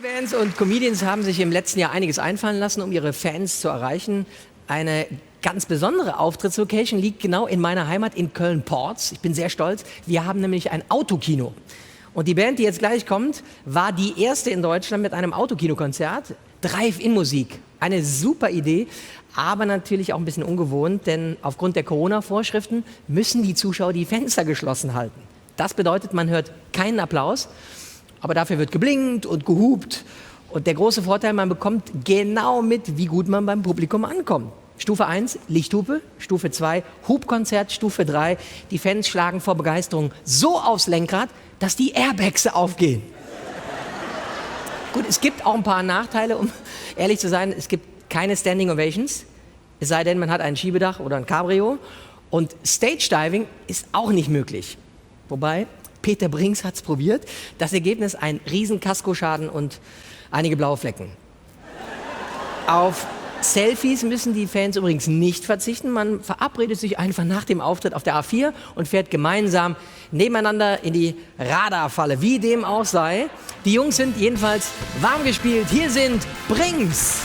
Bands und Comedians haben sich im letzten Jahr einiges einfallen lassen, um ihre Fans zu erreichen. Eine ganz besondere Auftrittslocation liegt genau in meiner Heimat in Köln-Porz. Ich bin sehr stolz. Wir haben nämlich ein Autokino. Und die Band, die jetzt gleich kommt, war die erste in Deutschland mit einem Autokinokonzert. Drive-In-Musik. Eine super Idee, aber natürlich auch ein bisschen ungewohnt, denn aufgrund der Corona-Vorschriften müssen die Zuschauer die Fenster geschlossen halten. Das bedeutet, man hört keinen Applaus. Aber dafür wird geblinkt und gehupt. Und der große Vorteil, man bekommt genau mit, wie gut man beim Publikum ankommt. Stufe 1, Lichthupe. Stufe 2, Hubkonzert. Stufe 3, die Fans schlagen vor Begeisterung so aufs Lenkrad, dass die Airbags aufgehen. Gut, es gibt auch ein paar Nachteile, um ehrlich zu sein. Es gibt keine Standing Ovations, es sei denn, man hat ein Schiebedach oder ein Cabrio. Und Stage Diving ist auch nicht möglich. Wobei, Peter Brinks hat es probiert. Das Ergebnis, ein riesen Kaskoschaden und einige blaue Flecken. Auf Selfies müssen die Fans übrigens nicht verzichten. Man verabredet sich einfach nach dem Auftritt auf der A4 und fährt gemeinsam nebeneinander in die Radarfalle, wie dem auch sei. Die Jungs sind jedenfalls warm gespielt. Hier sind Brinks.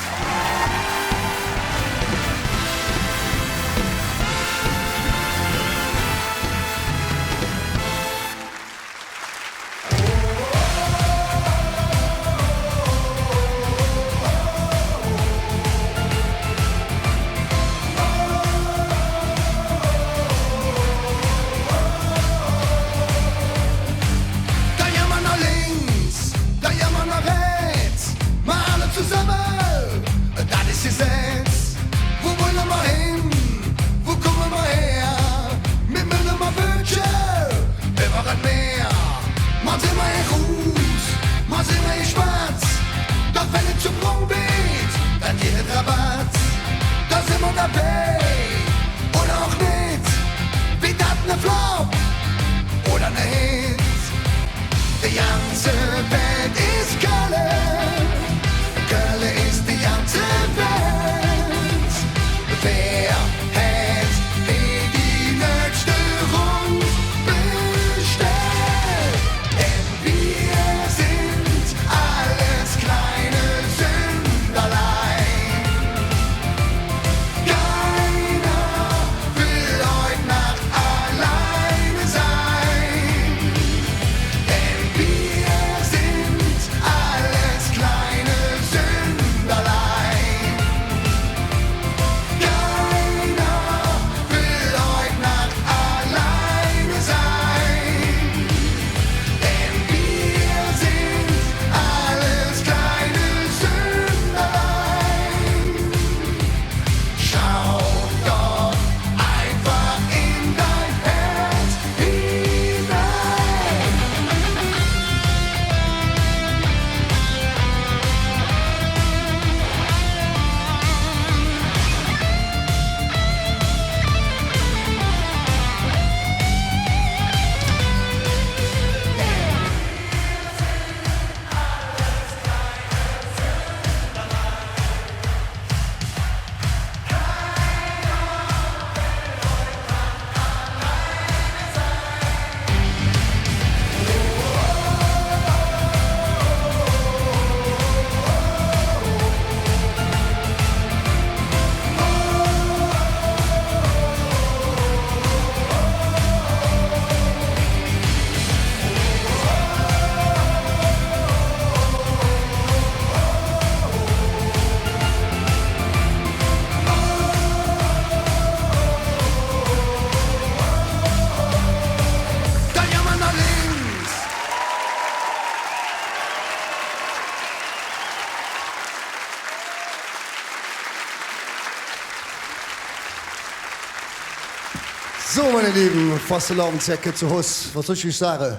So, meine Lieben, Fastelavondsäcke zu Hus, was soll ich sagen?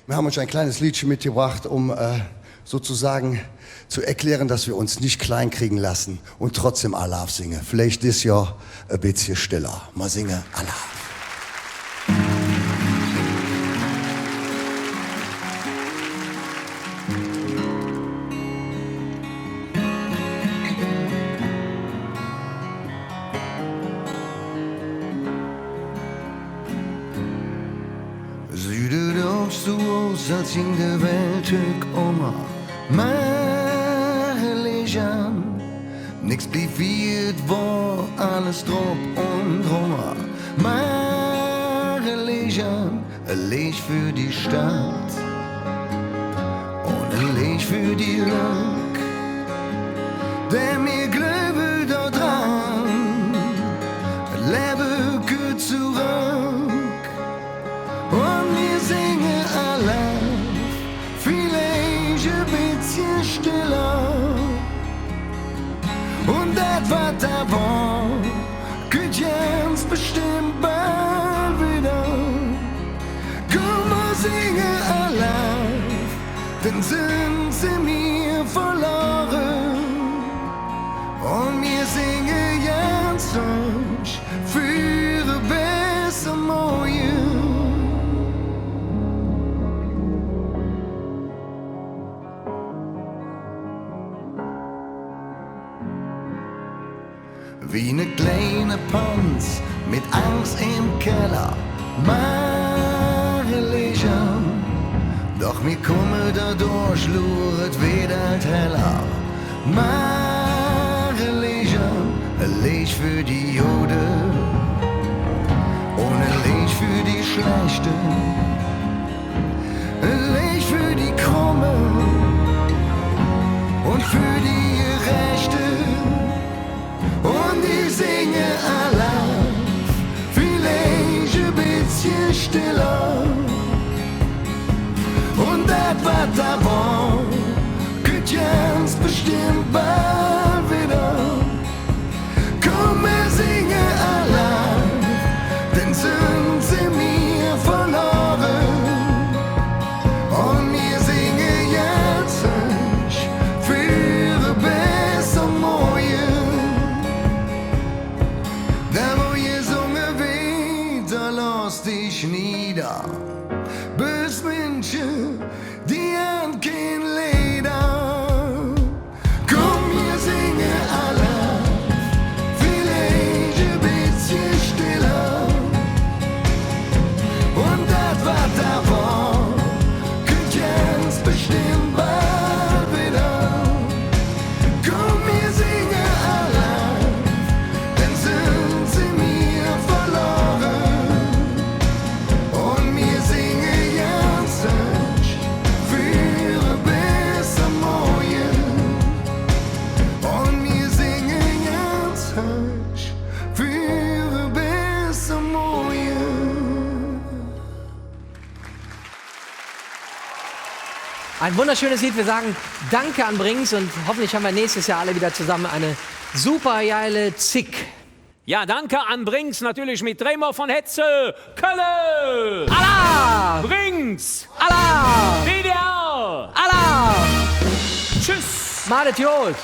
Wir haben euch ein kleines Liedchen mitgebracht, um sozusagen zu erklären, dass wir uns nicht kleinkriegen lassen und trotzdem Allah singen. Vielleicht ist ja ein bisschen stiller. Mal singen Allah. Ziet er als de oorzaak in de welt ook om mij. Legen, nix blieb wie es war, alles drop und drummer. Meine Legen, ein Licht für die Stadt und ein Licht für die Lück, der mir glaube da dran, lebe gut zurück und wir singen alle, vielleicht ein bisschen stiller und das, was da war, geht jetzt bestimmt bald wieder. Komm, wir singen alle, dann sind sie mir verloren. Und wir singen jetzt euch für ein besser Morgen. Wie ne kleine Panz mit Angst im Keller, meine Legen. Doch mir komme dadurch, luret wieder heller. Meine Legen, ein Licht für die Jode und ein Licht für die Schlechte, ein Licht für die Krumme und für die Gerechte. Und ich singe allein, vielleicht ein bisschen stiller. Und das, was da war, geht jetzt bestimmt bald wieder. Komm, wir singen allein, denn sind sie mir verloren. Und wir singen jetzt euch für ein besser Morgen. Da wo ihr sungen weht, da lass dich nieder. Bös Menschen, die haben kein Leder. Komm, wir singen alle, vielleicht ein bisschen stiller. Und das, was da war, kommt jetzt bestimmt bald wieder. Komm, wir singen alle, dann sind sie mir verloren. Und wir singen jetzt euch für ein besser Morgen. Und wir singen jetzt euch für ein besser Morgen. Ein wunderschönes Lied. Wir sagen Danke an Brings und hoffentlich haben wir nächstes Jahr alle wieder zusammen eine super geile Zick. Ja, danke an Brings, natürlich mit Remo von Hetze, Kölle, Allah! Brings, Allah! WDR, Allah! tschüss. Madet Jod!